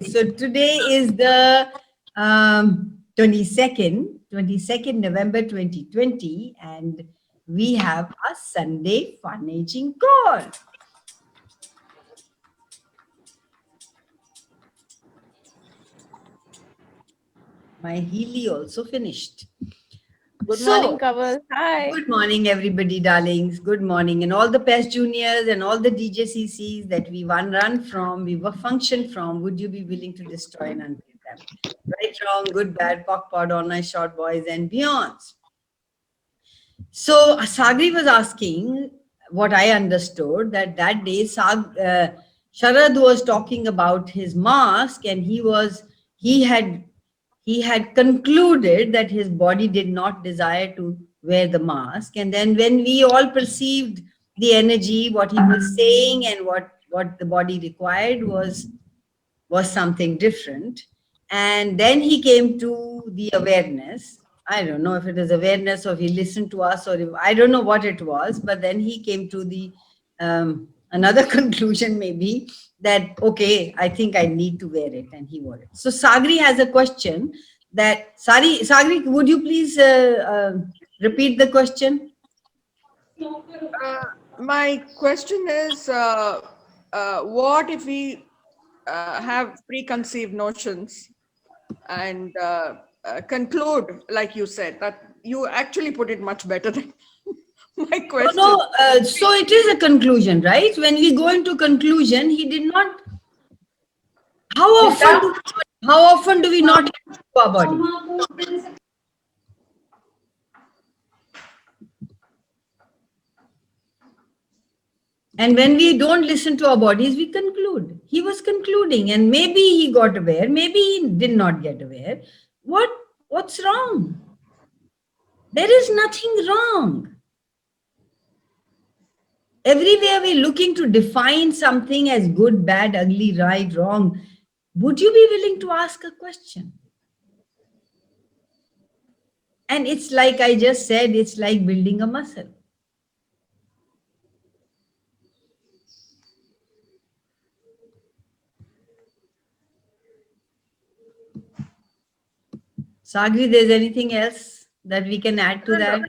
So today is the 22nd November 2020, and we have a Sunday fun aging call. My Healy also finished. Good morning, So, Kaval. Hi. good morning, everybody, darlings. Good morning. And all the PES juniors and all the DJCCs that we run from, we were function from, would you be willing to destroy and unveil them? Right, wrong, good, bad, POC, pod, online, short boys, and beyonds. So Sagri was asking what I understood that day Sharad was talking about his mask, and he had concluded that his body did not desire to wear the mask. And then when we all perceived the energy, what he was saying and what the body required was something different. And then he came to the awareness. I don't know if it is awareness or if he listened to us or if, I don't know what it was, but then he came to the another conclusion maybe that, okay, I think I need to wear it, and he wore it. So Sagri has a question that, Sagri, would you please repeat the question? My question is, what if we have preconceived notions and conclude, like you said, that you actually put it much better than my question. No, so it is a conclusion, right? When we go into conclusion, he did not. How often do we not listen to our body? And when we don't listen to our bodies, we conclude. He was concluding, and maybe he got aware, maybe he did not get aware. What's wrong? There is nothing wrong. Everywhere we're looking to define something as good, bad, ugly, right, wrong. Would you be willing to ask a question? And it's like I just said, it's like building a muscle. Sagri, there's anything else that we can add to that?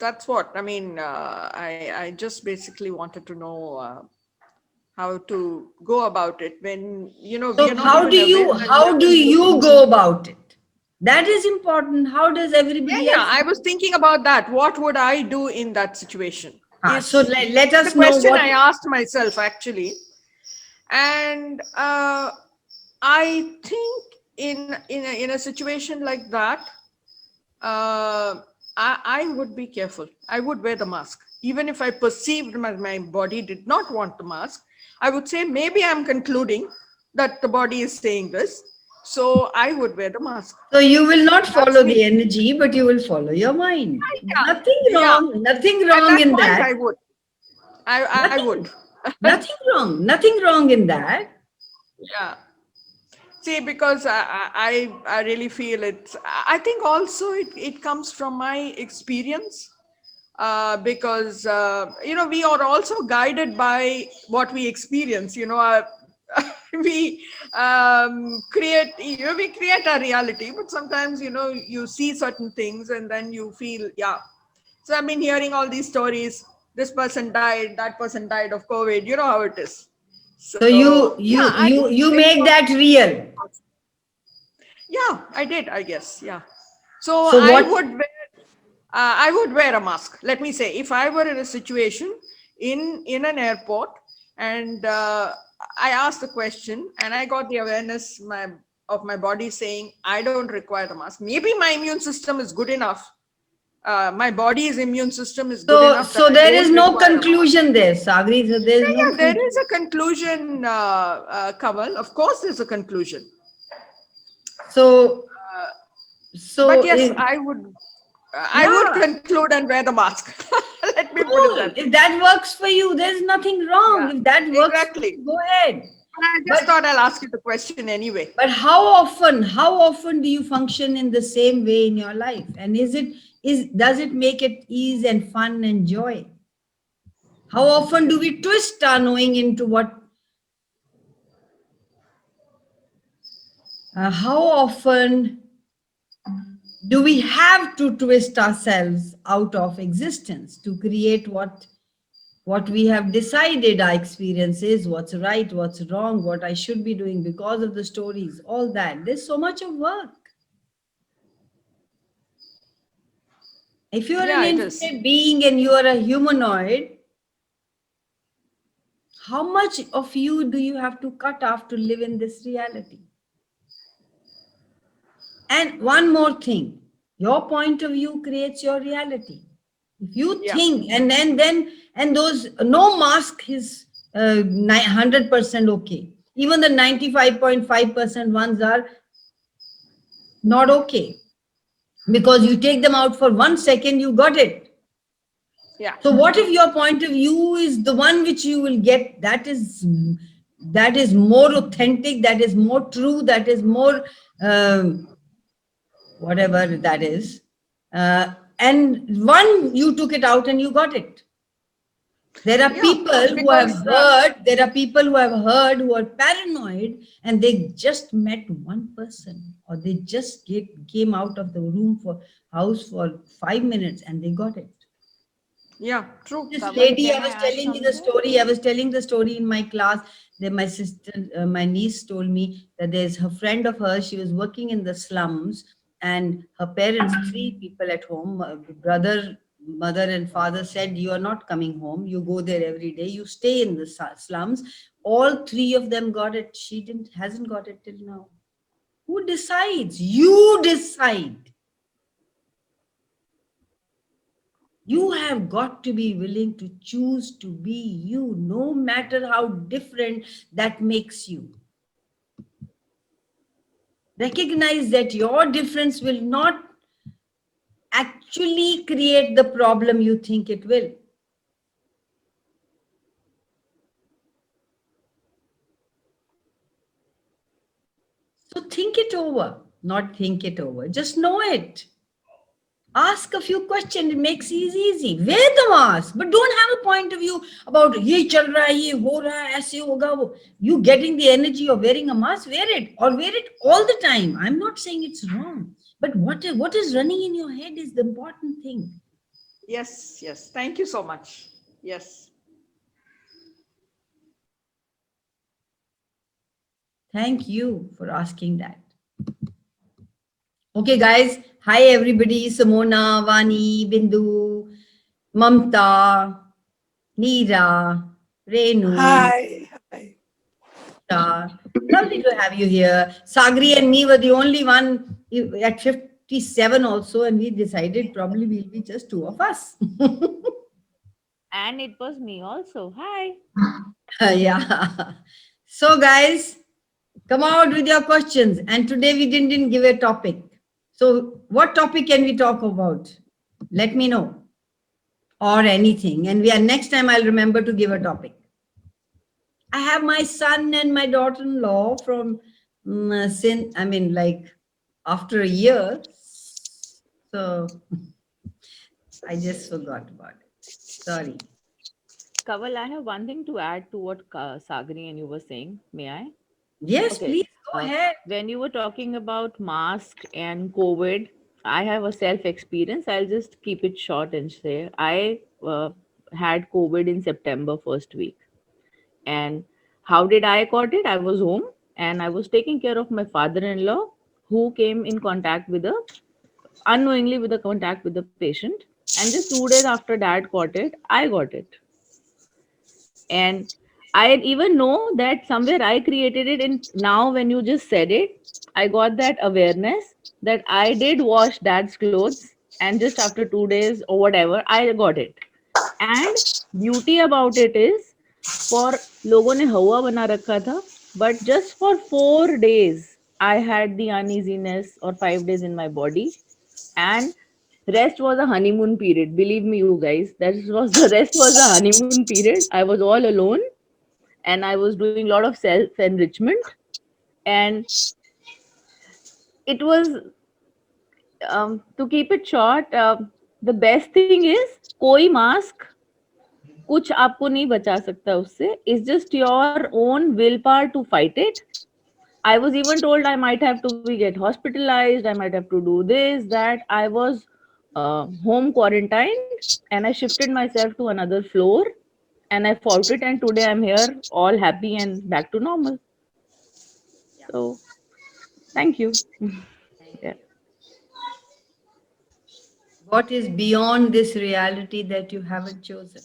That's what I mean. I just basically wanted to know how to go about it when So how do you go about it? That is important. How does everybody else? I was thinking about that. What would I do in that situation? So let us the know question what I asked myself actually, and I think in a situation like that, I would be careful. I would wear the mask, even if I perceived my body did not want the mask. I would say maybe I'm concluding that the body is saying this, so I would wear the mask. So you will not follow the energy, but you will follow your mind. Nothing wrong. Nothing wrong in that. I would. I would. Nothing wrong in that. Yeah. See, because I really feel it. I think also it comes from my experience, because we are also guided by what we experience. We create our reality, but sometimes you see certain things and then you feel, yeah. So I've been hearing all these stories. This person died, that person died of COVID. You know how it is. So you make that real. Yeah, I did, I guess. Yeah. So I would wear a mask. Let me say, if I were in a situation in an airport and I asked the question and I got the awareness of my body saying, I don't require the mask. Maybe my immune system is good enough. My body's immune system is good enough. So there is no conclusion there, Sagri. So there is there is a conclusion, Kamal. Of course, there's a conclusion. So but yes, I would conclude and wear the mask. Let me put it that way. If that works for you, there's nothing wrong. Yeah, if that works, go ahead. But I just thought I'll ask you the question anyway. But how often do you function in the same way in your life? And does it make it ease and fun and joy? How often do we twist our knowing into what How often do we have to twist ourselves out of existence to create what we have decided our experience is, what's right, what's wrong, what I should be doing because of the stories, all that. There's so much of work. If you are an Yeah, it is. infinite being and you are a humanoid, how much of you do you have to cut off to live in this reality? And one more thing, your point of view creates your reality. If you Yeah. think, and those, no mask is 100% okay. Even the 95.5% ones are not okay, because you take them out for 1 second, you got it. Yeah. So what if your point of view is the one which you will get, that is more authentic, that is more true, that is more whatever that is, and one, you took it out and you got it. There are Yeah, people who have because heard, there are people who have heard, who are paranoid, and they just met one person, or they just came out of the room for house for 5 minutes and they got it. yeah, true. This Kaval, lady, I can I was add telling you the something? story. I was telling the story in my class. Then my sister, my niece told me that there's her friend of hers. She was working in the slums, and her parents, three people at home, brother, mother, and father, said, "You are not coming home. You go there every day. You stay in the slums." All three of them got it. She hasn't got it till now. Who decides? You decide. You have got to be willing to choose to be you, no matter how different that makes you. Recognize that your difference will not actually create the problem you think it will. So think it over, not think it over. Just know it. Ask a few questions. It makes it easy. Wear the mask, but don't have a point of view about ये चल रहा है, ये हो रहा है, ऐसे होगा वो. You getting the energy of wearing a mask, wear it, or wear it all the time. I'm not saying it's wrong, but what is running in your head is the important thing. Yes, yes. Thank you so much. Yes. Thank you for asking that. Okay, guys. Hi, everybody. Simona, Vani, Bindu, Mamta, Neera, Renu. Hi. Hi. Lovely to have you here. Sagri and me were the only one at 57 also, and we decided probably we'll be just two of us. And it was me also. Hi. Yeah. So, guys, come out with your questions. And today we didn't give a topic. So, what topic can we talk about? Let me know. Or anything. And next time I'll remember to give a topic. I have my son and my daughter-in-law from since, I mean, like after a year. So I just forgot about it. Sorry. Kaval, I have one thing to add to what Sagri and you were saying. May I? Yes, Okay. please go ahead. When you were talking about mask and COVID, I have a self experience. I'll just keep it short and say I had COVID in September first week. And how did I got it? I was home and I was taking care of my father-in-law who came in contact with a unknowingly with the contact with the patient. And just 2 days after dad got it, I got it. And I even know that somewhere I created it. In now when you just said it, I got that awareness that I did wash dad's clothes, and just after 2 days or whatever I got it. And beauty about it is, for लोगों ने हवा बना रखा था, but just for 4 days I had the uneasiness, or 5 days in my body, and rest was a honeymoon period. Believe me, you guys, that was the rest was a honeymoon period. I was all alone, and I was doing a lot of self enrichment, and it was to keep it short. The best thing is कोई mask कुछ आपको नहीं बचा सकता उससे. It's just your own willpower to fight it. I was even told I might have to be get hospitalized. I might have to do this, that. I was home quarantined, and I shifted myself to another floor, and I fought it. And today I'm here, all happy and back to normal. So thank you. Yeah. What is beyond this reality that you haven't chosen?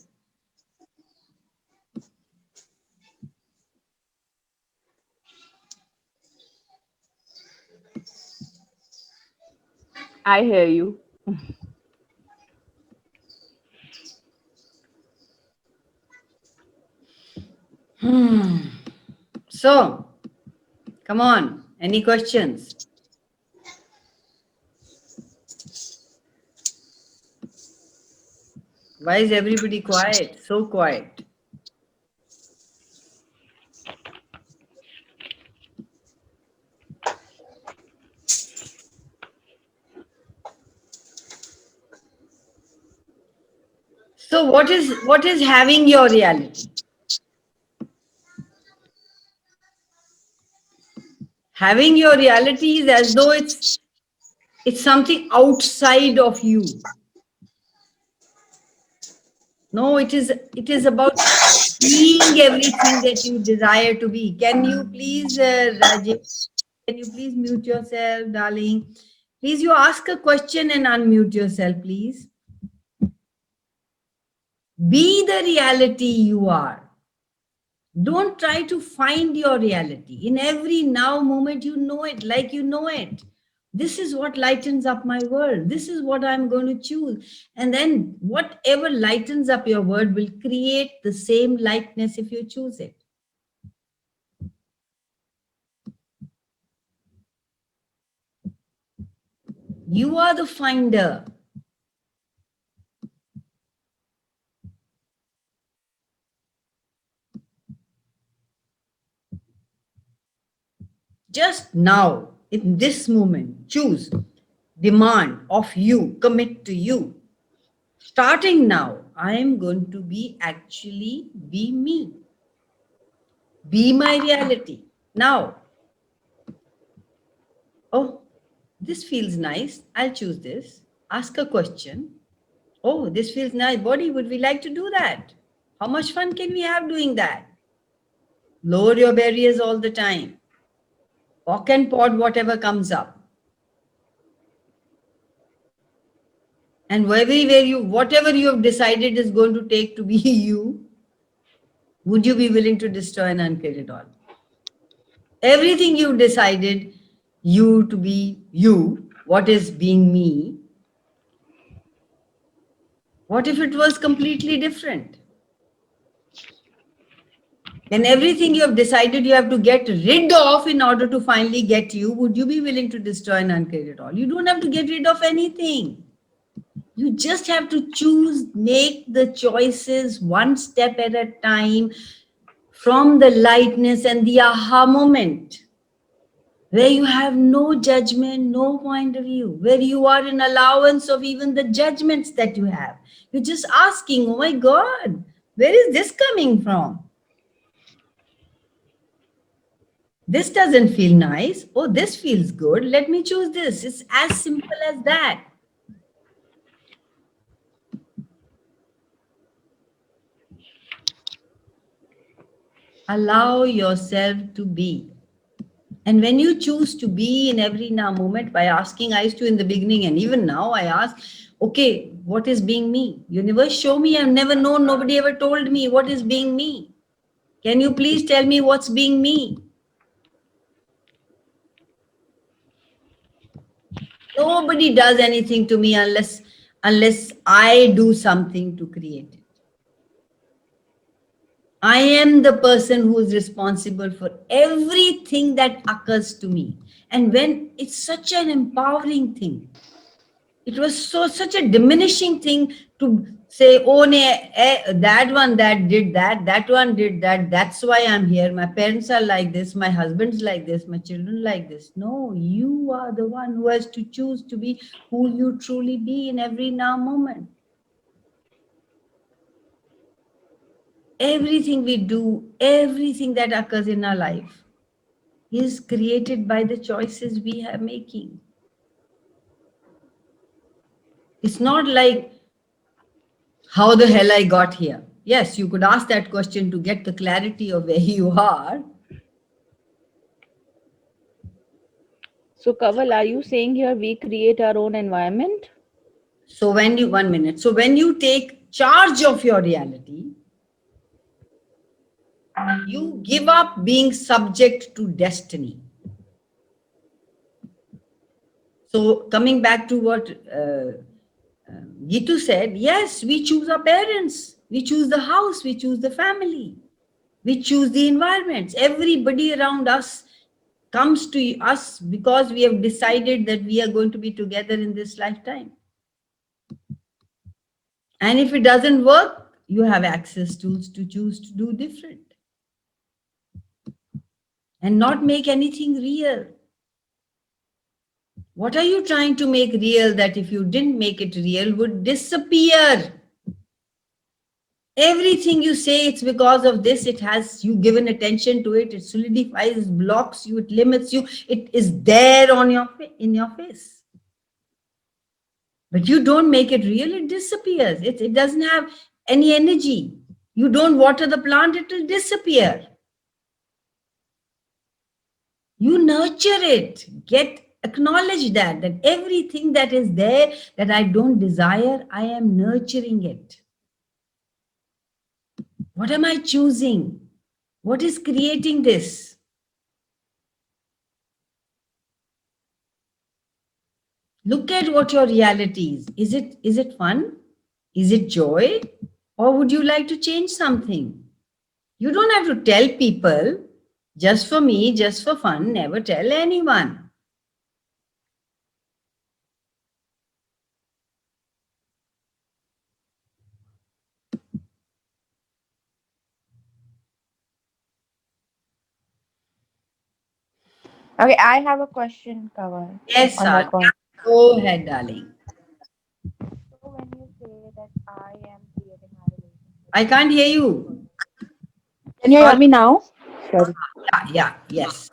I hear you. So, come on, any questions? Why is everybody quiet? So quiet. So what is having your reality? Having your reality is as though it's something outside of you. No, it is about being everything that you desire to be. Can you please, Rajesh, can you please mute yourself, darling? Please, you ask a question and unmute yourself, please. Be the reality you are. Don't try to find your reality. In every now moment, you know it like you know it. This is what lightens up my world. This is what I'm going to choose. And then whatever lightens up your world will create the same lightness if you choose it. You are the finder. Just now, in this moment, choose, demand of you, commit to you. Starting now, I am going to be me. Be my reality. Now, oh, this feels nice. I'll choose this. Ask a question. Oh, this feels nice. Body, would we like to do that? How much fun can we have doing that? Lower your barriers all the time. Walk and pod whatever comes up. And whatever you have decided is going to take to be you, would you be willing to destroy and uncreate it all? Everything you decided you to be you, what is being me, what if it was completely different? And everything you have decided you have to get rid of in order to finally get you, would you be willing to destroy and uncreate it all? You don't have to get rid of anything. You just have to choose, make the choices one step at a time from the lightness and the aha moment, where you have no judgment, no point of view, where you are in allowance of even the judgments that you have. You're just asking, oh my God, where is this coming from? This doesn't feel nice. Oh, this feels good. Let me choose this. It's as simple as that. Allow yourself to be. And when you choose to be in every now moment by asking, I used to in the beginning, and even now I ask, okay, what is being me? Universe, show me. I've never known. Nobody ever told me what is being me. Can you please tell me what's being me? Nobody does anything to me unless I do something to create it. I am the person who is responsible for everything that occurs to me. And when it's such an empowering thing, it was such a diminishing thing to say, oh, that one that did that, that one did that, that's why I'm here. My parents are like this, my husband's like this, my children like this. No, you are the one who has to choose to be who you truly be in every now moment. Everything we do, everything that occurs in our life is created by the choices we are making. It's not like how the hell I got here. Yes, you could ask that question to get the clarity of where you are. So, Kaval, are you saying here we create our own environment? So when you, 1 minute. So when you take charge of your reality, you give up being subject to destiny. So coming back to what Gitu said, yes, we choose our parents, we choose the house, we choose the family, we choose the environments. Everybody around us comes to us because we have decided that we are going to be together in this lifetime. And if it doesn't work, you have access tools to choose to do different and not make anything real. What are you trying to make real that if you didn't make it real would disappear? Everything you say it's because of this, it has you given attention to it, it solidifies, blocks you, it limits you, it is there on your in your face. But you don't make it real, it disappears. It doesn't have any energy. You don't water the plant, it will disappear. You nurture it. Acknowledge that everything that is there that I don't desire, I am nurturing it. What am I choosing? What is creating this? Look at what your reality is. Is it fun? Is it joy? Or would you like to change something? You don't have to tell people, just for me, just for fun, never tell anyone. Okay, I have a question, Kaval, Yes, on that Sad. point. Go ahead, darling. So when you say that I am creating my relationship, I can't hear you. can you hear Sorry. me now? Sorry. Yeah, yes.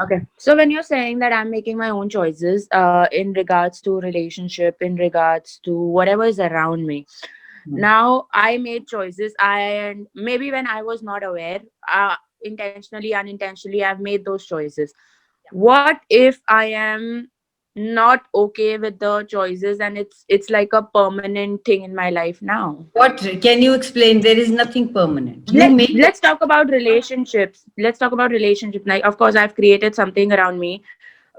Okay. So when you're saying that I'm making my own choices, in regards to relationship, in regards to whatever is around me, now I made choices. And maybe when I was not aware, intentionally, unintentionally, I've made those choices. What if I am not okay with the choices and it's like a permanent thing in my life now? What can you explain? There is nothing permanent. You Let, make let's talk about relationships. Let's talk about relationship. Like, of course, I've created something around me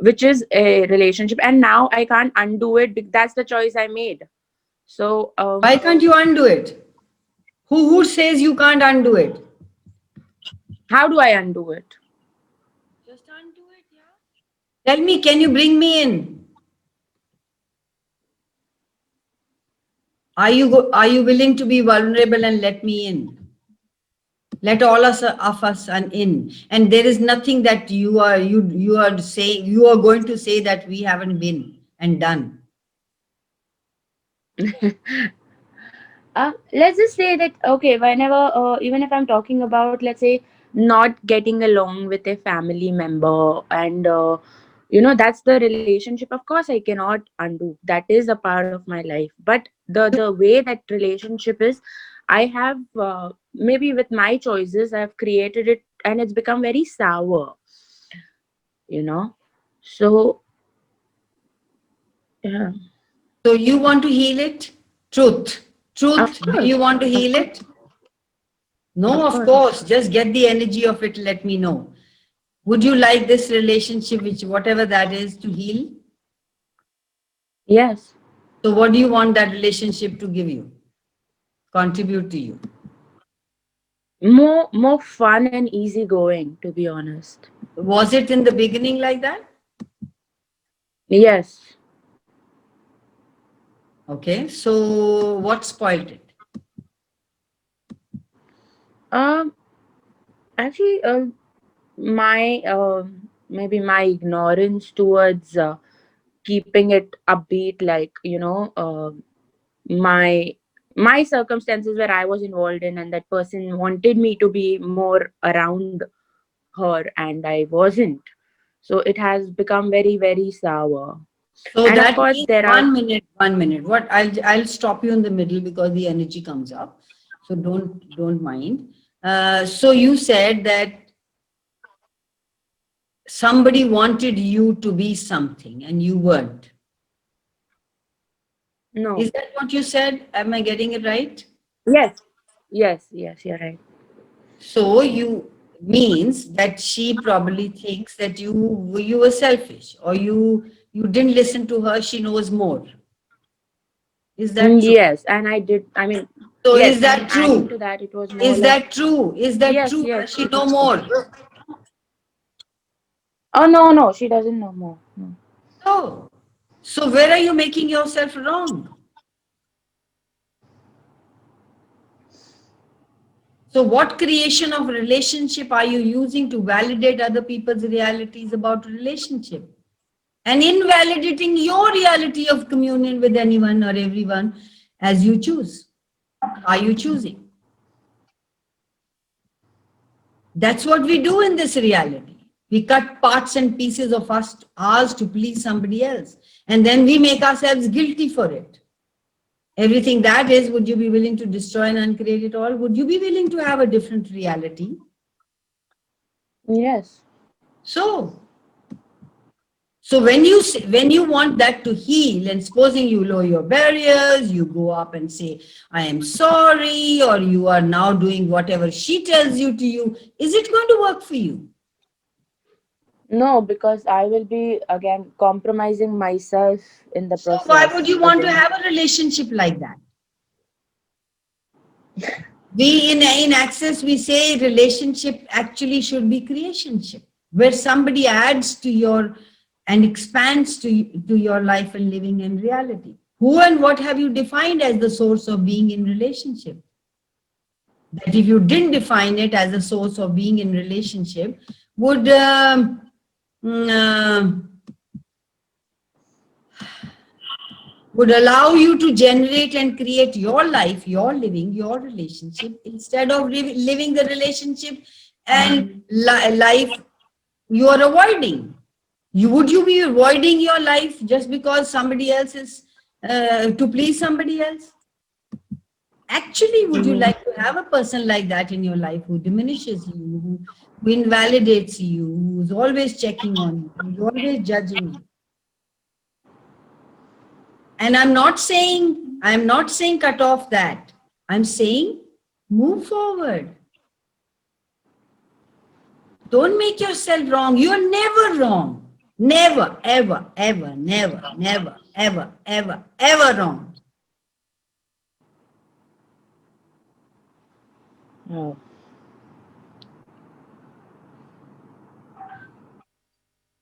which is a relationship, and now I can't undo it. That's the choice I made. So why can't you undo it? Who says you can't undo it? how do I undo it? Just undo it, yeah. Tell me, can you bring me in? Are you willing to be vulnerable and let me in? Let all of us in. And there is nothing that you are saying you are going to say that we haven't been and done. Let's just say that, okay, whenever, even if I'm talking about, let's say, not getting along with a family member, and that's the relationship, of course I cannot undo. That is a part of my life. But the way that relationship is, I have, maybe with my choices, I've created it, and it's become very sour, you know so yeah. So you want to heal it? Truth. Of Truth. Do you course, want to of heal course, it? No, of of course. course. Just get the energy of it. Let me know. Would you like this relationship, which whatever that is, to heal? Yes. So what do you want that relationship to give you? Contribute to you? More fun and easygoing, to be honest. Was it in the beginning like that? Yes. Okay. So what spoiled it? Um. Actually, my maybe my ignorance towards keeping it upbeat, like, my my circumstances where I was involved in, and that person wanted me to be more around her and I wasn't. So it has become very, very sour. So And of that course, means there are 1 minute. What I'll stop you in the middle because the energy comes up. So don't mind. So you said that somebody wanted you to be something and you weren't. no. Is that what you said? Am I getting it right? Yes, yes, you're right. So you means that she probably thinks that you were selfish or you didn't listen to her. She knows more. Is that true? Yes, and I did. I mean, So yes, is and that adding to true? that, it was more Is like, that true? Is that yes, true? yes, Does she it know is. more? Oh, no, no, she doesn't know more. No. So where are you making yourself wrong? So what creation of relationship are you using to validate other people's realities about relationship? And invalidating your reality of communion with anyone or everyone as you choose. Are you choosing? That's what we do in this reality. We cut parts and pieces of ours to please somebody else. And then we make ourselves guilty for it. Everything that is, would you be willing to destroy and uncreate it all? Would you be willing to have a different reality? Yes. So, when you want that to heal, and supposing you lower your barriers, you go up and say, I am sorry, or you are now doing whatever she tells you to you, is it going to work for you? No, because I will be again compromising myself in the So why would process you want to again. have a relationship like that? We in Access, we say relationship actually should be creationship, where somebody adds to your and expands to your life and living in reality. Who and what have you defined as the source of being in relationship? That if you didn't define it as a source of being in relationship, would mm, uh, would allow you to generate and create your life, your living, your relationship, instead of living the relationship and life you are avoiding. Would you be avoiding your life just because somebody else is to please somebody else? Actually, would you like to have a person like that in your life who diminishes you, who invalidates you, who's always checking on you, who's always judging you? And I'm not saying cut off that. I'm saying move forward. Don't make yourself wrong. You're never wrong. Never, ever, ever, never, never, ever, ever, ever wrong. No.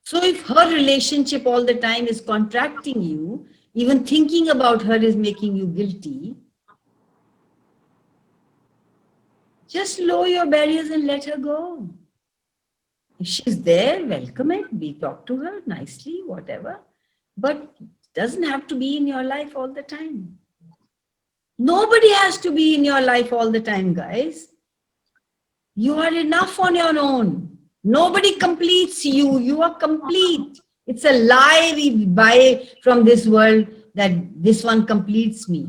So if her relationship all the time is contracting you, even thinking about her is making you guilty, just lower your barriers and let her go. If she's there, welcome it, be talk to her nicely, whatever. But it doesn't have to be in your life all the time. Nobody has to be in your life all the time, guys. You are enough on your own. Nobody completes you. You are complete. It's a lie we buy from this world that this one completes me.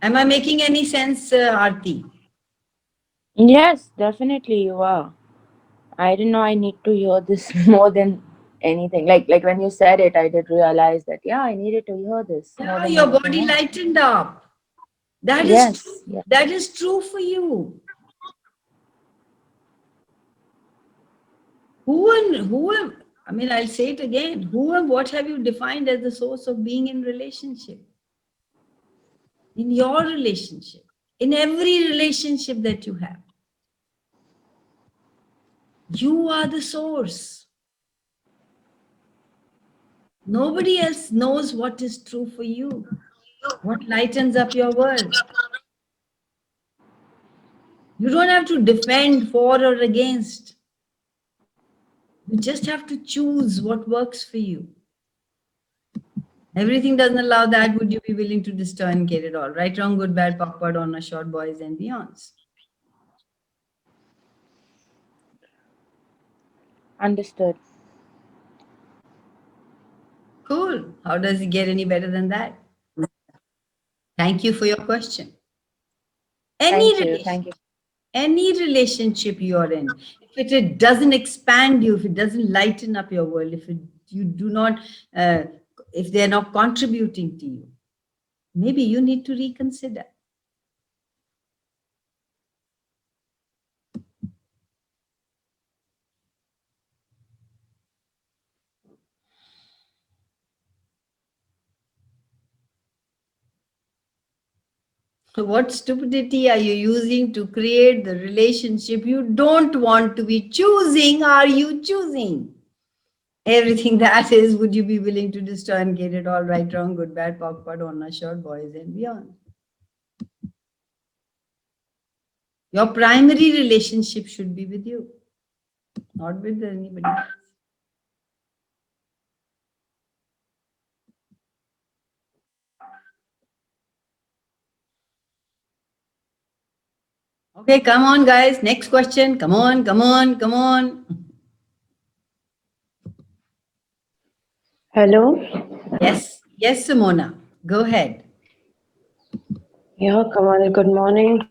Am I making any sense, Aarti? Yes, definitely you are. I didn't know I need to hear this more than anything. Like when you said it, I did realize that yeah, I needed to hear this more Yeah, than your anything body else. lightened up. That is true. Yes, yeah. That is true for you. I mean, I'll say it again. Who and what have you defined as the source of being in relationship? In your relationship, in every relationship that you have. You are the source. Nobody else knows what is true for you, what lightens up your world. You don't have to defend for or against. You just have to choose what works for you. Everything doesn't allow that. Would you be willing to destroy and get it all? Right, wrong, good, bad, backward, on a short, boys and beyonds. Understood. Cool. How does it get any better than that? Thank you for your question. Thank you. Any relationship you are in, if it doesn't expand you, if it doesn't lighten up your world, you do not, if they're not contributing to you, maybe you need to reconsider. What stupidity are you using to create the relationship you don't want to be choosing? Are you choosing? Everything that is, would you be willing to destroy and get it all? Right, wrong, good, bad, backward, on a short, boys and beyond. Your primary relationship should be with you, not with anybody else. Okay, come on, guys. Next question. Come on, come on, come on. Hello. Yes, yes, Simona. Go ahead. Yeah, Kamal, good morning.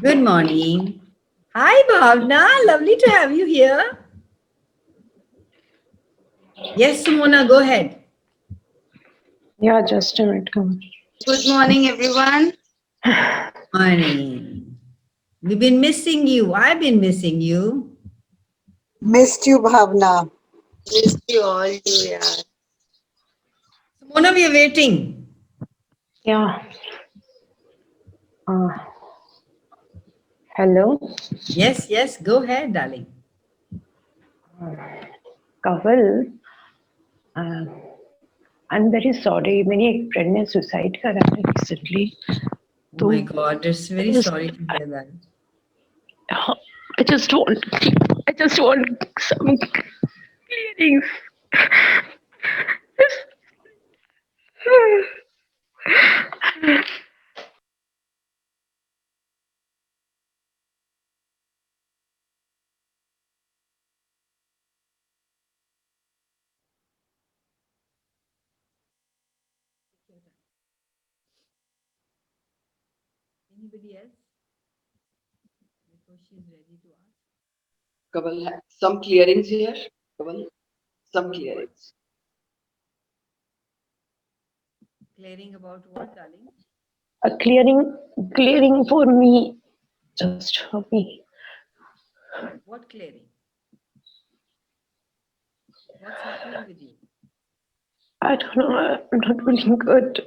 Good morning. Hi, Bhavna. Lovely to have you here. Yes, Simona, go ahead. Yeah, just a minute, Kamal. Good morning, everyone. Morning. We've been missing you. I've been missing you. Missed you, Bhavna. Missed you all too, yeah. Simona, we are waiting. Yeah. Hello. Yes, yes, go ahead, darling. Kamal, I'm very sorry. मैंने एक friend ने suicide करा है recently. Oh my God, it's very sorry to hear that. I just want some clearings. Anybody else? Before she's ready to ask. Kaval, some clearings here. Kaval, some clearings. Clearing about what, darling? A clearing for me, just for me. What clearing? What's happening with you? I don't know. I'm not feeling good.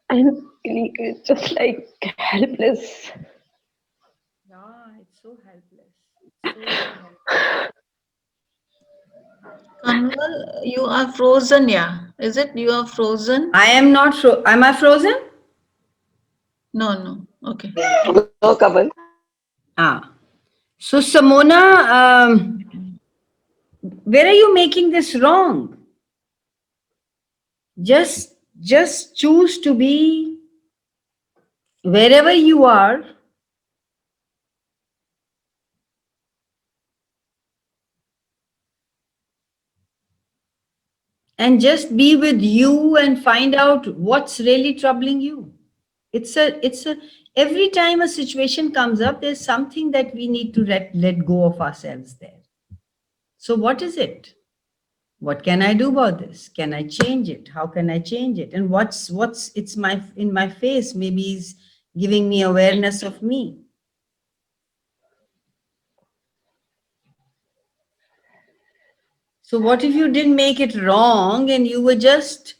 I'm feeling just like helpless. Yeah, it's so helpless. It's so helpless. Kanwal, you are frozen, yeah. Is it you are frozen? I am not sure. Am I frozen? No. Okay. No, Kaval. So, Simona, where are you making this wrong? Just choose to be wherever you are. And just be with you and find out what's really troubling you. Every time a situation comes up, there's something that we need to let go of ourselves there. So what is it? What can I do about this? Can I change it? How can I change it? And what's in my face, maybe is giving me awareness of me. So what if you didn't make it wrong and you were just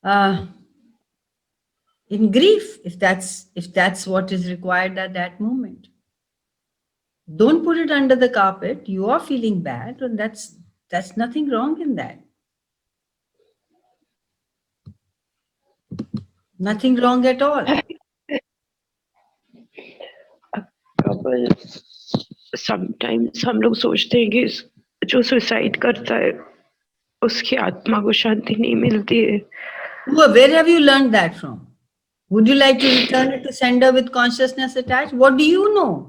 in grief, if that's what is required at that moment? Don't put it under the carpet. You are feeling bad, and that's nothing wrong in that. Nothing wrong at all. Couple sometimes हम लोग सोचते हैं कि जो suicide करता है उसकी आत्मा को शांति नहीं मिलती है. Where have you learned that from? Would you like to return it to sender with consciousness attached? What do you know?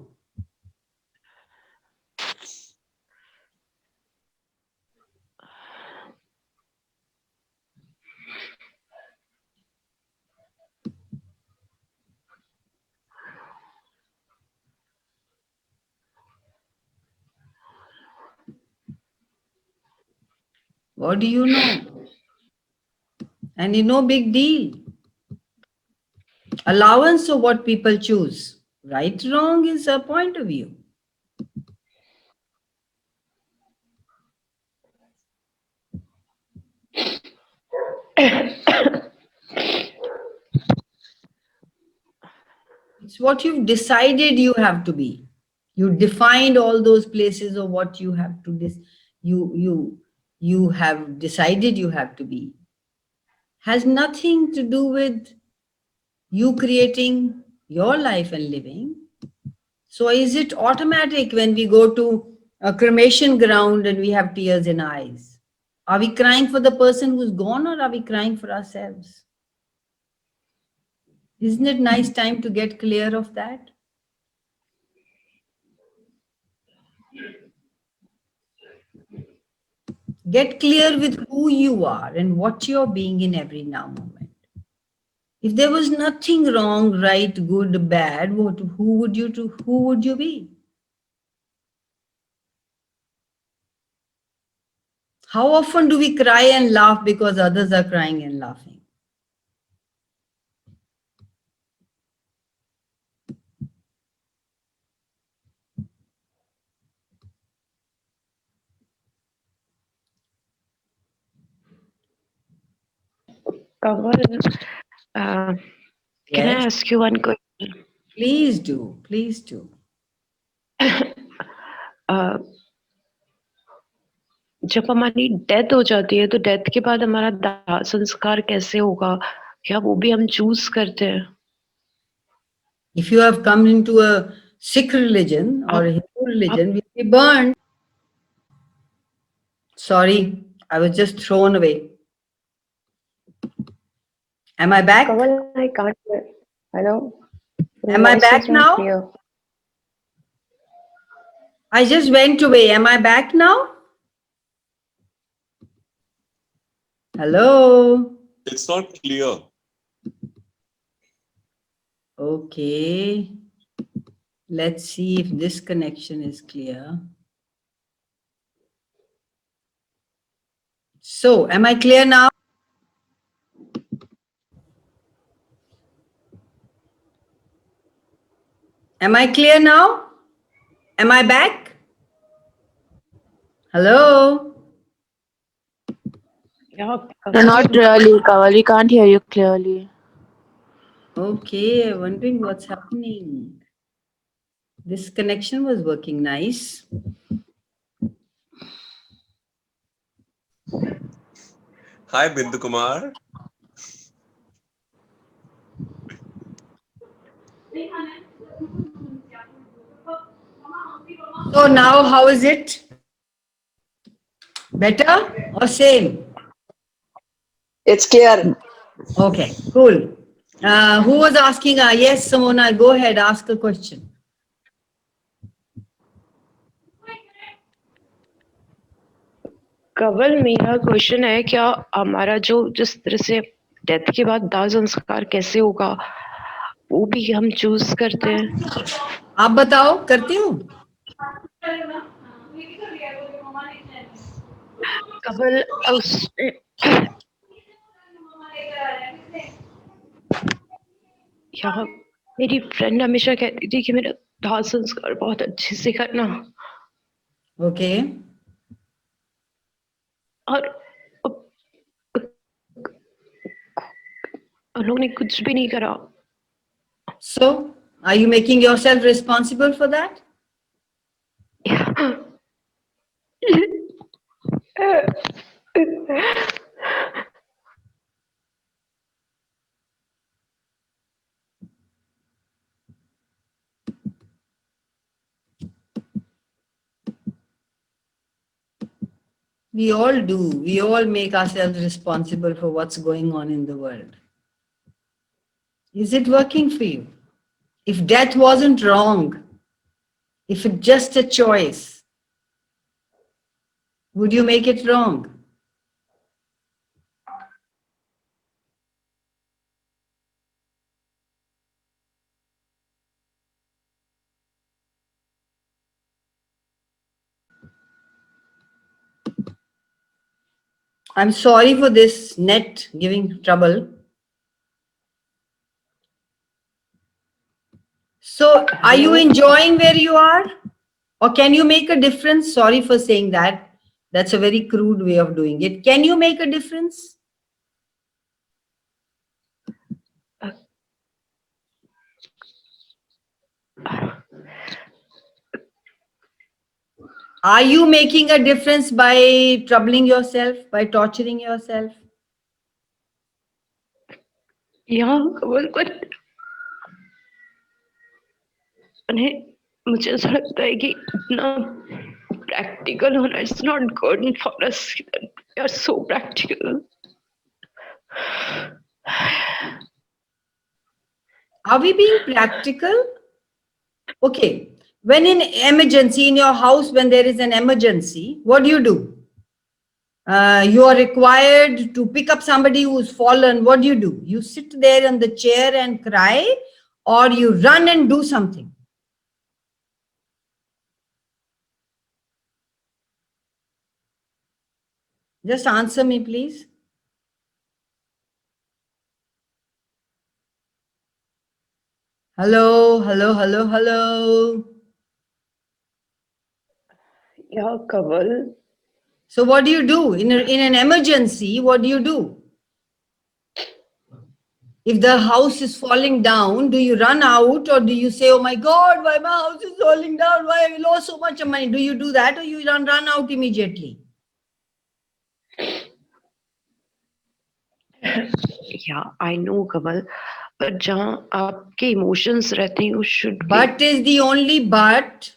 What do you know? And no big deal. Allowance of what people choose. Right, wrong is a point of view. It's what you've decided you have to be. You defined all those places of what you have to you have decided you have to be. Has nothing to do with you creating your life and living. So is it automatic when we go to a cremation ground and we have tears in eyes? Are we crying for the person who's gone, or are we crying for ourselves? Isn't it nice time to get clear of that? Get clear with who you are and what you're being in every now moment. If there was nothing wrong, right, good, bad, who would you be? How often do we cry and laugh because others are crying and laughing? Kaval, can I Yes, ask you one question? please do, please do. जब हमारी death हो जाती है तो death के बाद हमारा दाह संस्कार कैसे होगा? क्या वो भी हम चूज करते हैं? If you have come into a Sikh religion or a Hindu religion, will be burned. Sorry, I was just thrown away. Am I back? Kaval, I can't hear. Hello? Am I back now? Clear. I just went away. Am I back now? Hello? It's not clear. Okay. Let's see if this connection is clear. So, am I clear now? Am I clear now? Am I back? Hello? Not really, Kaval. We can't hear you clearly. Okay, I'm wondering what's happening. This connection was working nice. Hi, Bindu Kumar. So now how is it? Better or same? It's clear. Okay, cool. Who was asking? Yes, Simona, go ahead, ask a question. कवल, मेरा question है, क्या हमारा जो जिस तरह से death के बाद दाह संस्कार कैसे होगा वो भी हम चूज करते हैं? आप बताओ, करती हूँ? कवल, यहाँ मेरी फ्रेंड हमेशा कहती थी कि मेरा दाह संस्कार बहुत अच्छे से करना. Okay. और उन लोगों ने कुछ भी नहीं करा. So, are you making yourself responsible for that? We all do. We all make ourselves responsible for what's going on in the world. Is it working for you? If death wasn't wrong, if it's just a choice, would you make it wrong? I'm sorry for this net giving trouble. So, are you enjoying where you are? Or can you make a difference? Sorry for saying that. That's a very crude way of doing it. Can you make a difference? Are you making a difference by troubling yourself, by torturing yourself? Yeah, कमल पर मुझे ऐसा लगता है कि इतना practical होना it's not good for us. We are so practical. Are we being practical? Okay. When in emergency in your house, when there is an emergency, what do? You are required to pick up somebody who's fallen. What do? You sit there on the chair and cry, or you run and do something. Just answer me, please. Hello, hello, hello, hello. Yeah, Kaval. So what do you do? In an emergency, what do you do? If the house is falling down, do you run out or do you say, oh my God, why my house is falling down? Why I lost so much money? Do you do that or you run out immediately? Yeah, I know, Kaval. But जहाँ आपके emotions रहते हैं, you should be. But is the only but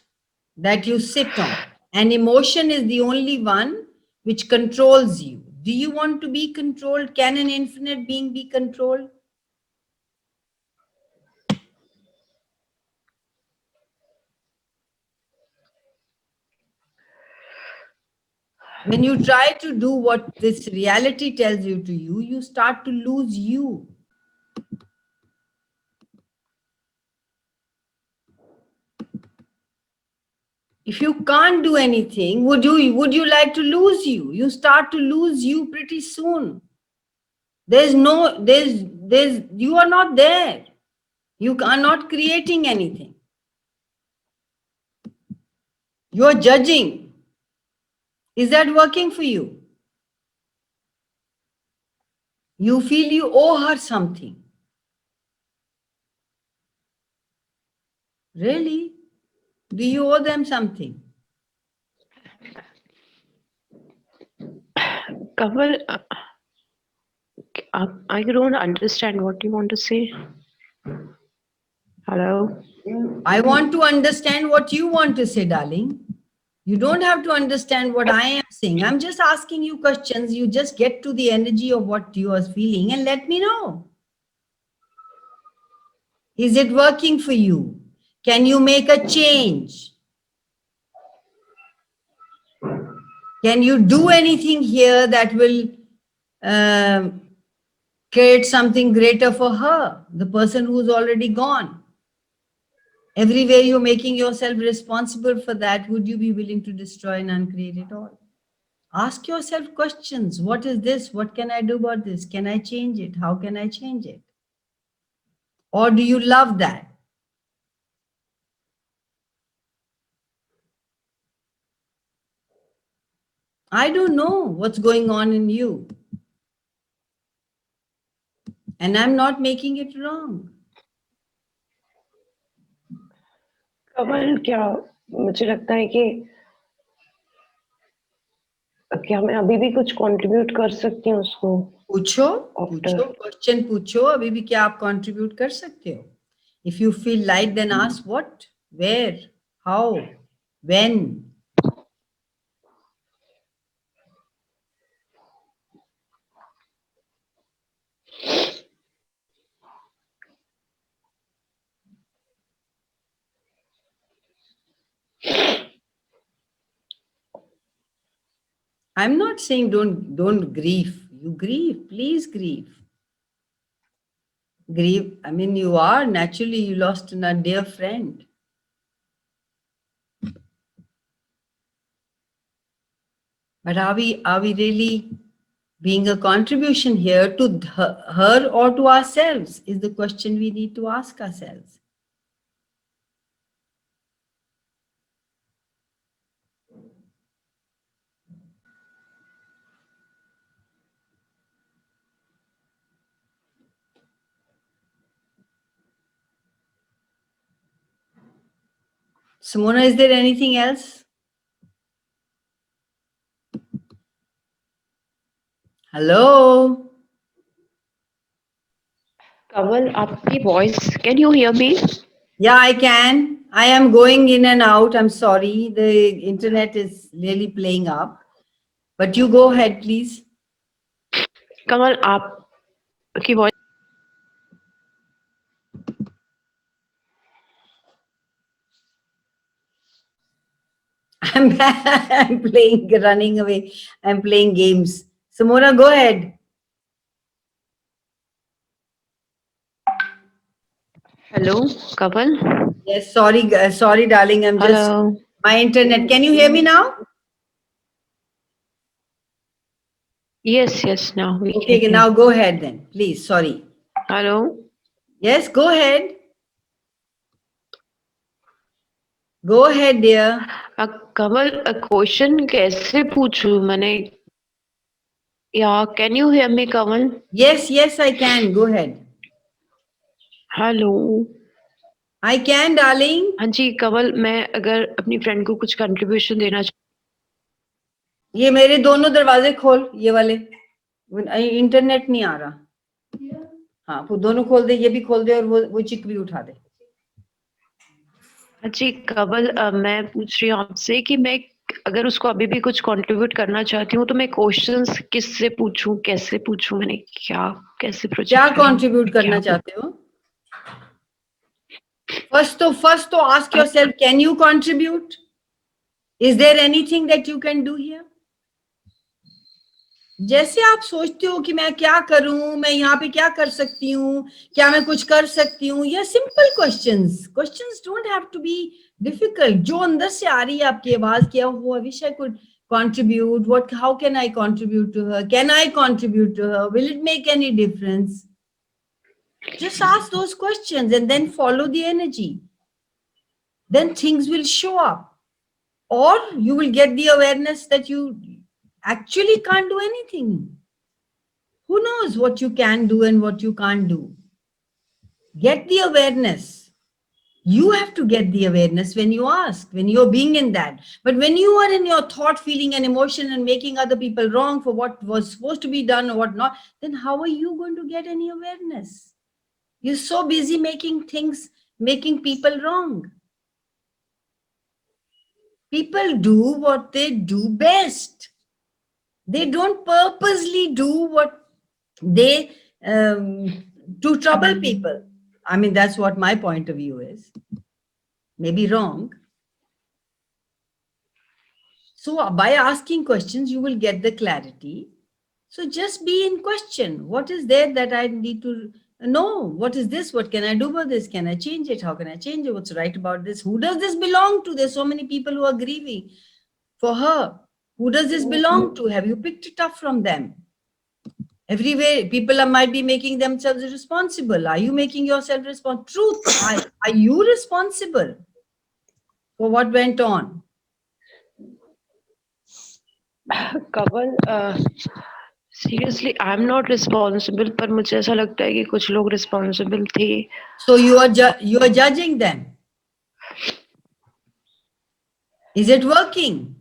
that you sit on. And emotion is the only one which controls you. Do you want to be controlled? Can an infinite being be controlled? When you try to do what this reality tells you to do, you start to lose you. If you can't do anything, would you like to lose you? You start to lose you pretty soon. You are not there. You are not creating anything. You are judging. Is that working for you? You feel you owe her something. Really? Do you owe them something? Kaval, I don't understand what you want to say. Hello? I want to understand what you want to say, darling. You don't have to understand what I am saying. I'm just asking you questions. You just get to the energy of what you are feeling and let me know. Is it working for you? Can you make a change? Can you do anything here that will create something greater for her, the person who's already gone? Everywhere you're making yourself responsible for that, would you be willing to destroy and uncreate it all? Ask yourself questions. What is this? What can I do about this? Can I change it? How can I change it? Or do you love that? I don't know what's going on in you. And I'm not making it wrong. कमल क्या मुझे लगता है कि क्या मैं अभी भी कुछ कंट्रीब्यूट कर सकती हूँ उसको पूछो क्वेश्चन पूछो अभी भी क्या आप कंट्रीब्यूट कर सकते हो if you feel like then ask what where how when I'm not saying don't grieve. You grieve, please grieve. Grieve. I mean, you are naturally, you lost a dear friend. But are we really being a contribution here to her or to ourselves? Is the question we need to ask ourselves. Simona, is there anything else? Hello? Kaval, आपकी voice, can you hear me? Yeah, I can. I am going in and out. I'm sorry. The internet is really playing up. But you go ahead, please. Kaval, आपकी voice. I'm playing, running away. I'm playing games. Simona, go ahead. Hello, Kaval. Yes, sorry, darling. I'm just Hello. my internet. Can you hear me now? Yes, now we Okay, can now hear. go ahead then, please. Sorry. Hello. Yes, go ahead. Go ahead, dear. Kaval, a question कैसे पूछूं मैंने? Yeah, can you hear me, Kaval? Yes, I can. Go ahead. Hello. I can, darling. हाँ जी कवल, मैं अगर अपनी friend को कुछ contribution देना ये मेरे दोनों दरवाजे खोल, ये वाले इंटरनेट नहीं आ रहा. हाँ, वो दोनों खोल दे, ये भी खोल दे और वो चिक भी उठा दे. हाँ जी कवल, मैं पूछ रही हूँ आपसे कि मैं अगर उसको अभी भी कुछ कंट्रीब्यूट करना चाहती हूँ तो मैं क्वेश्चंस किससे पूछूं, कैसे पूछूं, मैंने कैसे प्रोजेक्ट क्या कंट्रीब्यूट करना चाहते हो? First to ask yourself, can you contribute? Is there anything that you can do here? जैसे आप सोचते हो कि मैं क्या करूं, मैं यहाँ पे क्या कर सकती हूँ, क्या मैं कुछ कर सकती हूँ, ये simple questions don't have to be difficult. जो अंदर से आ रही है आपकी आवाज, क्या वो, I wish I could contribute, how can I contribute to her, can I contribute to her, will it make any difference? Just ask those questions and then follow the energy. Then things will show up, or you will get the awareness that you actually can't do anything. Who knows what you can do and what you can't do? Get the awareness. You have to get the awareness when you ask, when you're being in that. But when you are in your thought, feeling, and emotion and making other people wrong for what was supposed to be done or what not, then how are you going to get any awareness? You're so busy making things, making people wrong. People do what they do best. They don't purposely do what they to trouble people. I mean, that's what my point of view is. Maybe wrong. So by asking questions, you will get the clarity. So just be in question. What is there that I need to know? What is this? What can I do about this? Can I change it? How can I change it? What's right about this? Who does this belong to? There's so many people who are grieving for her. Who does this belong to? Have you picked it up from them? Everywhere, people might be making themselves responsible. Are you making yourself responsible? Truth, are you responsible for what went on? कवल, seriously, I'm not responsible, पर मुझे ऐसा लगता है कि कुछ लोग responsible थे. So you are judging them. Is it working?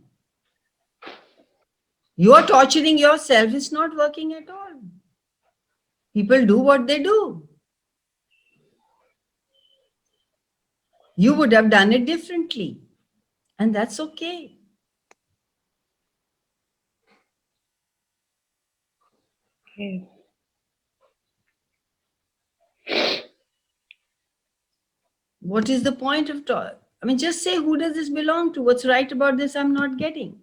You are torturing yourself. It's not working at all. People do what they do. You would have done it differently. And that's okay. Okay. What is the point of talk? I mean, just say, who does this belong to? What's right about this I'm not getting?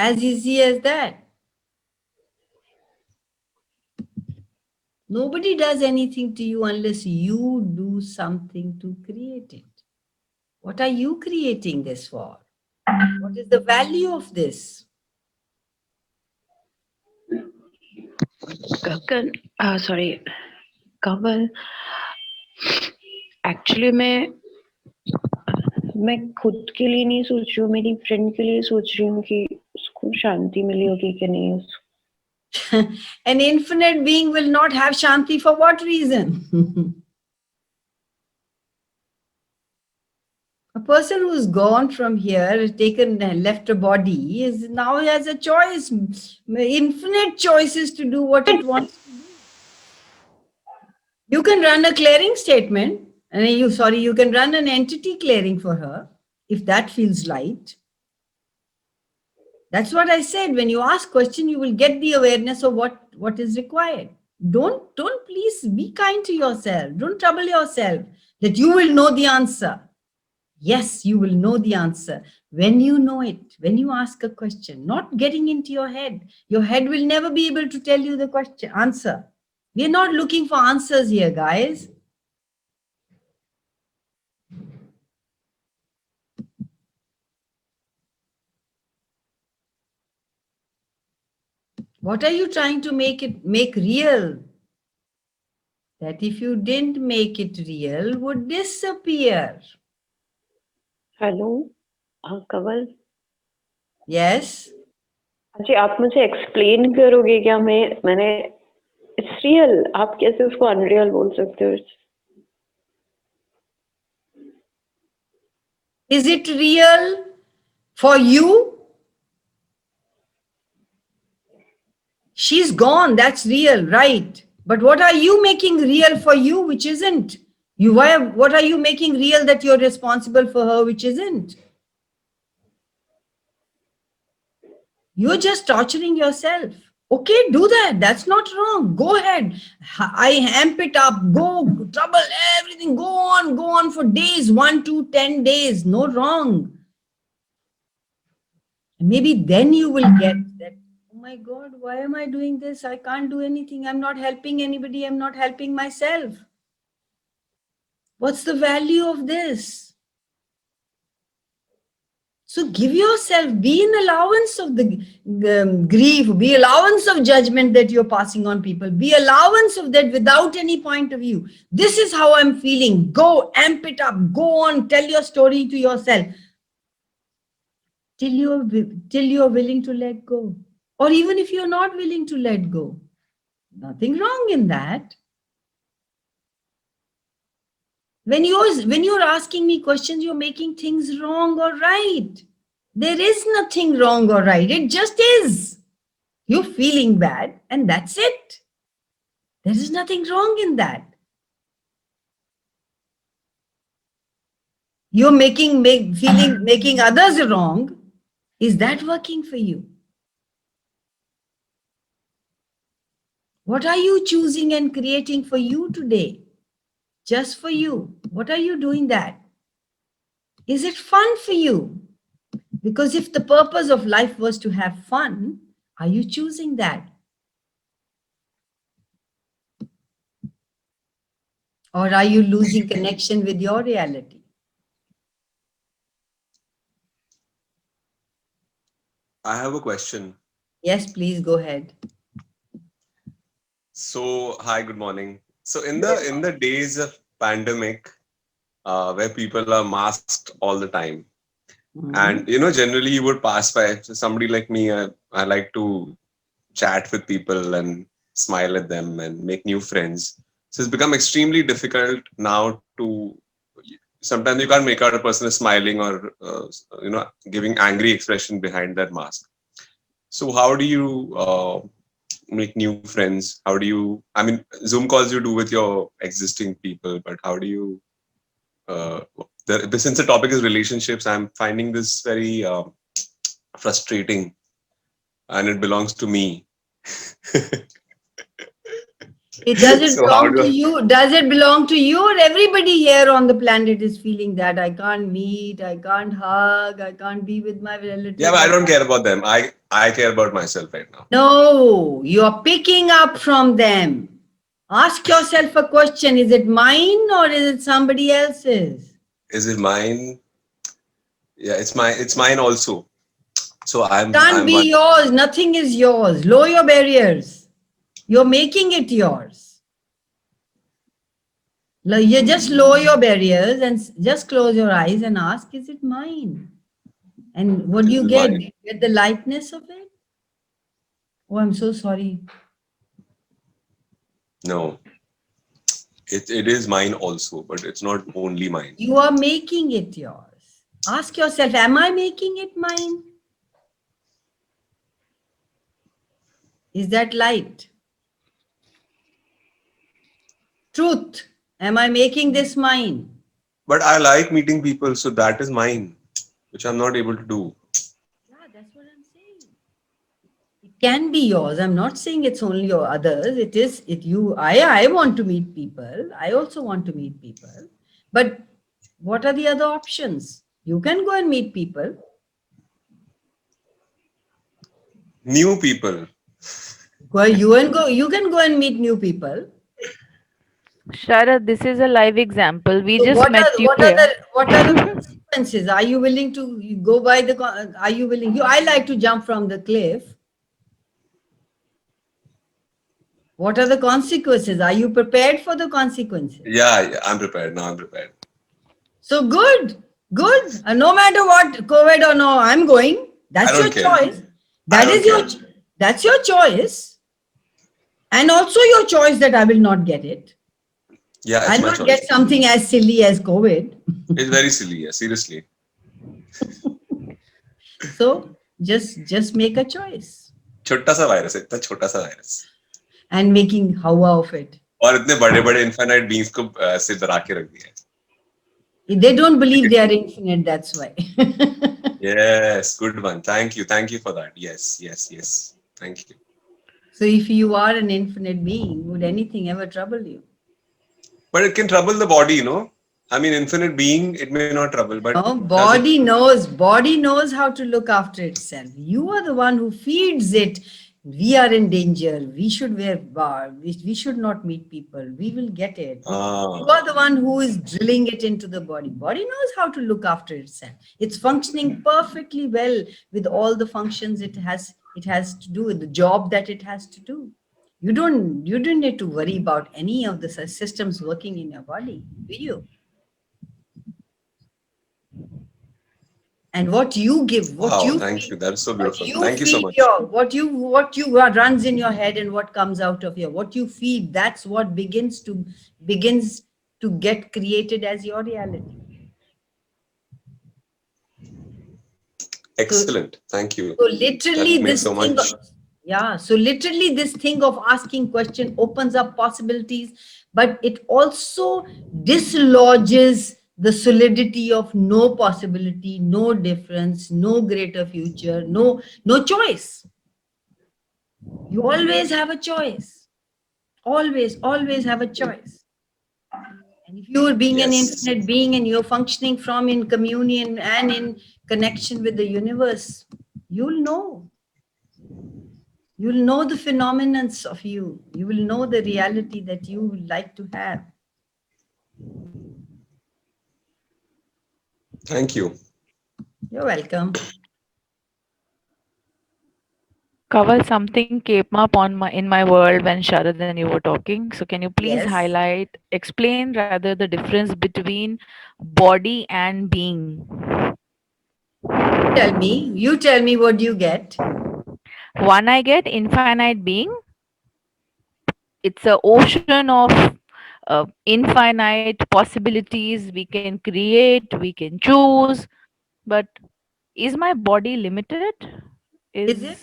As easy as that. Nobody does anything to you unless you do something to create it. What are you creating this for? What is the value of this? Gagan, sorry, Kamal. Actually, मैं खुद के लिए नहीं सोच रही हूँ, मेरी friend के लिए सोच रही हूँ कि उसको शांति मिली होगी कि नहीं. An infinite being will not have Shanti for what reason? A person who's gone from here, left a body, is now has a choice, infinite choices to do what it wants to do. You can run a clearing statement, and you can run an entity clearing for her, if that feels light. That's what I said. When you ask question, you will get the awareness of what is required. Don't please be kind to yourself. Don't trouble yourself that you will know the answer. Yes, you will know the answer when you know it, when you ask a question, not getting into your head. Your head will never be able to tell you the answer. We are not looking for answers here, guys. What are you trying to make real? That if you didn't make it real, would disappear. Hello, Kamal. Yes. जी आप मुझे explain करोगे क्या? मैंने it's real, आप कैसे उसको unreal बोल सकते हो? Is it real for you? She's gone, that's real, right? But what are you making real for you, which isn't? What are you making real that you're responsible for her, which isn't? You're just torturing yourself. Okay, do that. That's not wrong. Go ahead. I amp it up. Go, trouble everything. Go on for days, 1 to 10 days. No wrong. Maybe then you will get that, oh my God, why am I doing this? I can't do anything. I'm not helping anybody. I'm not helping myself. What's the value of this? So give yourself, be in allowance of the grief, be allowance of judgment that you're passing on people, be allowance of that without any point of view. This is how I'm feeling. Go, amp it up, go on, tell your story to yourself till you're willing to let go. Or even if you're not willing to let go, nothing wrong in that. When you're asking me questions, you're making things wrong or right. There is nothing wrong or right. It just is. You're feeling bad and that's it. There is nothing wrong in that. You're making others wrong. Is that working for you? What are you choosing and creating for you today? Just for you. What are you doing that? Is it fun for you? Because if the purpose of life was to have fun, are you choosing that? Or are you losing connection with your reality? I have a question. Yes, please go ahead. So, hi, good morning. So in the days of pandemic, where people are masked all the time, and generally you would pass by, so somebody like me, I like to chat with people and smile at them and make new friends. So it's become extremely difficult now to, sometimes you can't make out a person is smiling or giving angry expression behind that mask. So how do you make new friends? How do you, I mean, Zoom calls you do with your existing people, but how do you, since the topic is relationships, I'm finding this very frustrating and it belongs to me. Does it So how belong to do you? Does it belong to you, or everybody here on the planet is feeling that I can't meet, I can't hug, I can't be with my relatives? yeah, but I don't care about them. I care about myself right now. No, you're picking up from them. Ask yourself a question: is it mine or is it somebody else's? Is it mine? Yeah, it's mine also. So Can't I'm one. be yours. Nothing is yours. Lower your barriers. You're making it yours. You just lower your barriers and just close your eyes and ask, is it mine? And what do Is you it get? mine? Do you get the lightness of it? Oh, I'm so sorry. No. It is mine also, but it's not only mine. You are making it yours. Ask yourself, am I making it mine? Is that light? Truth. Am I making this mine? But I like meeting people, so that is mine, which I'm not able to do. Yeah, that's what I'm saying. It can be yours. I'm not saying it's only your others. It is it you. I want to meet people. I also want to meet people. But what are the other options? You can go and meet people. New people. Well, you can go and meet new people. Sharad, this is a live example. We So just met you here. what are the consequences? Are you willing to go by the? Are you willing? I like to jump from the cliff. What are the consequences? Are you prepared for the consequences? Yeah, I'm prepared. Now I'm prepared. So good. No matter what, COVID or no, I'm going. That's I your don't care. choice. That's your choice. And also your choice that I will not get it. Yeah, it's I'll my not choice. get something as silly as COVID. It's very silly. Yeah, seriously. So just make a choice. छोटा सा virus है, इतना छोटा सा virus. And making hawa of it. और इतने बड़े-बड़े infinite beings को ऐसे डरा के रख दिया है. They don't believe they are infinite, that's why. Yes, good one. Thank you for that. Yes. Thank you. So if you are an infinite being, would anything ever trouble you? But it can trouble the body, you know. I mean, infinite being, it may not trouble, but No, body knows how to look after itself. You are the one who feeds it. We are in danger. We should wear bar. We should not meet people. We will get it. You are the one who is drilling it into the body. Body knows how to look after itself. It's functioning perfectly well with all the functions it has to do with the job that it has to do. You don't need to worry about any of the systems working in your body, do you? And what you give, thank you. That's so beautiful. Thank you so much. What runs in your head and what comes out of your, what you feed, that's what begins to get created as your reality. Excellent. Thank you. So literally that makes so much. So literally this thing of asking question opens up possibilities, but it also dislodges the solidity of no possibility, no difference, no greater future, no choice. You always have a choice. Always have a choice. And if you are being an infinite being and you're functioning from in communion and in connection with the universe, you'll know. You'll know the phenomenons of you. You will know the reality that you would like to have. Thank you. You're welcome. Kaval, something came up in my world when Sharad and you were talking. So can you please explain rather the difference between body and being? You tell me what you get. One, I get infinite being. It's an ocean of infinite possibilities we can create, we can choose. But is my body limited? Is it?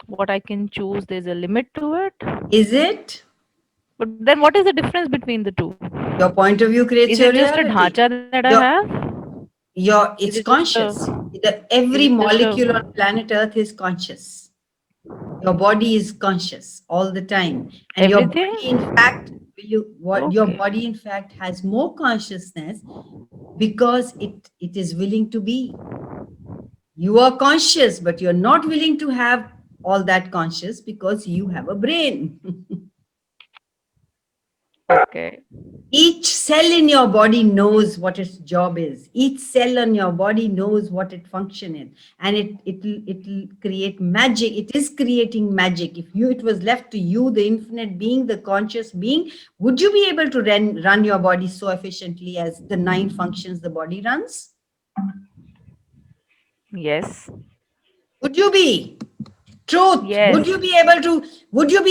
What I can choose, there's a limit to it? Is it? But then what is the difference between the two? Your point of view creates your reality. Is it just a dhacha that I have? It's conscious. Every molecule on planet Earth is conscious. Your body is conscious all the time. And Everything? your body, in fact, your Okay. body, in fact, has more consciousness because it is willing to be. You are conscious, but you're not willing to have all that conscious because you have a brain. Okay. Each cell in your body knows what its job is. Each cell on your body knows what it function in, and it'll create magic. It is creating magic. If it was left to you, the infinite being, the conscious being, would you be able to run your body so efficiently as the 9 functions the body runs? Yes. Would you be? Truth. Yes. Would you be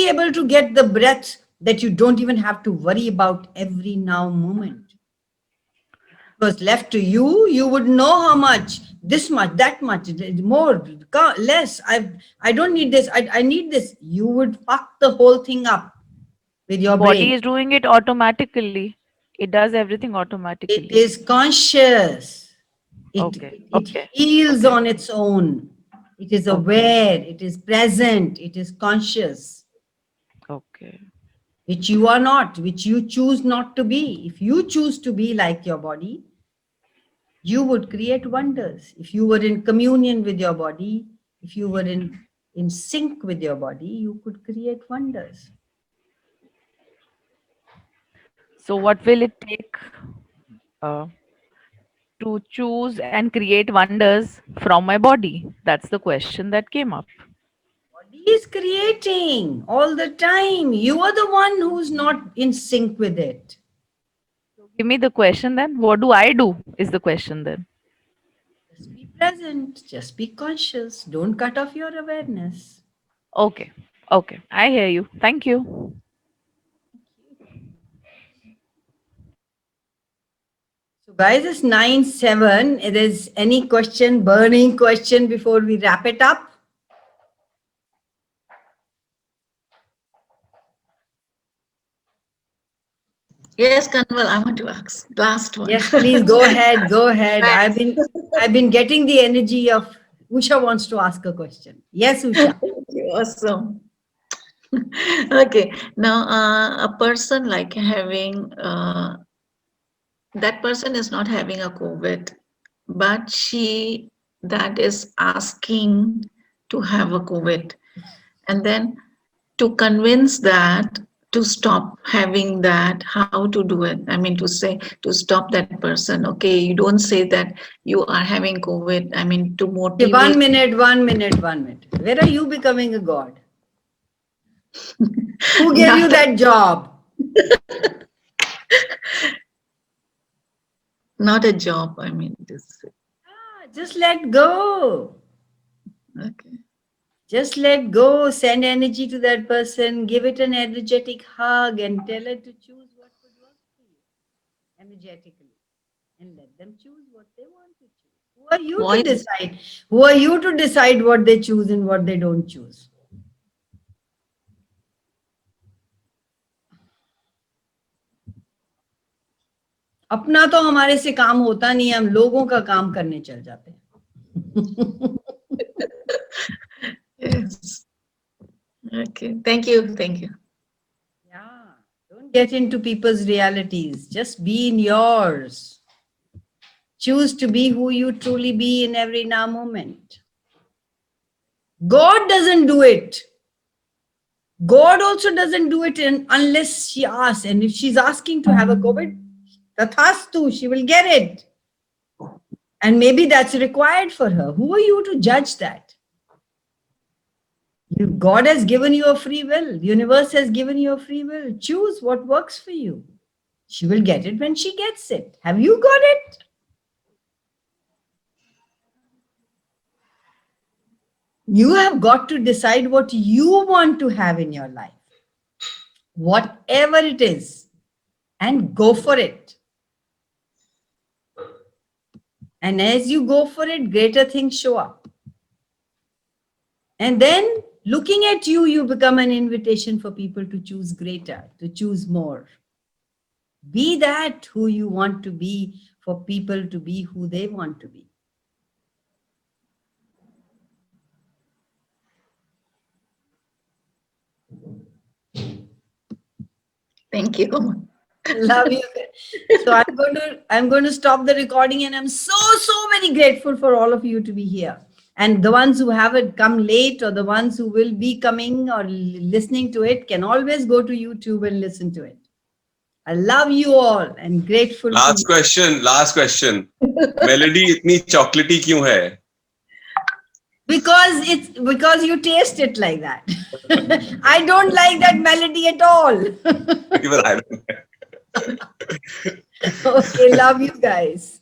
able to get the breath that you don't even have to worry about every now moment? Was left to you, you would know how much, this much, that much, more, less. I don't need this. I need this. You would fuck the whole thing up with your Body brain. is doing it automatically. It does everything It automatically. is conscious. Okay. It heals Okay. on its own. It is Okay. aware. It is present. It is conscious, Okay. which you are not, which you choose not to be. If you choose to be like your body, you would create wonders. If you were in communion with your body, if you were in sync with your body, you could create wonders. So what will it take uh, to choose and create wonders from my body? That's the question that came up. Body is creating all the time. You are the one who's not in sync with it. Give me the question then. What do I do? Is the question then. Just be present. Just be conscious. Don't cut off your awareness. Okay. Okay. I hear you. Thank you. So guys, it's 9:07. If there's any question, burning question before we wrap it up? Yes, Kanwal, I want to ask last one. Yes, please go ahead. Go ahead. I've been getting the energy of Usha wants to ask a question. Yes, Usha. Awesome. Okay, now a person like having that person is not having a COVID, but that is asking to have a COVID, and then to convince that to stop having that, how to do it? I mean, to say to stop that person. Okay, you don't say that you are having COVID. I mean, to Okay, motivate. 1 minute, 1 minute, 1 minute. Where are you becoming a god? Who gave you that job? Not a job. I mean, Just let go. okay. Just let go. Send energy to that person. Give it an energetic hug and tell it to choose what would work for you energetically. And let them choose what they want to choose. Who are you to decide? Who are you to decide what they choose and what they don't choose? अपना तो हमारे से काम होता नहीं है, हम लोगों का काम करने चल जाते हैं. Yes. Okay. Thank you. Thank you. Yeah. Don't get into people's realities. Just be in yours. Choose to be who you truly be in every now moment. God doesn't do it. God also doesn't do it unless she asks. And if she's asking to have a COVID, tathastu, she will get it. And maybe that's required for her. Who are you to judge that? God has given you a free will. The universe has given you a free will. Choose what works for you. She will get it when she gets it. Have you got it? You have got to decide what you want to have in your life. Whatever it is. And go for it. And as you go for it, greater things show up. And then looking at you, you become an invitation for people to choose greater, to choose more. Be that who you want to be for people to be who they want to be. Thank you. Love you. So I'm going to stop the recording, and I'm so very grateful for all of you to be here. And the ones who haven't come late, or the ones who will be coming or listening to it, can always go to YouTube and listen to it. I love you all and grateful. Last question. Melody itni chocolatey kyun hai? Because you taste it like that. I don't like that melody at all. Even I don't. Okay, love you guys.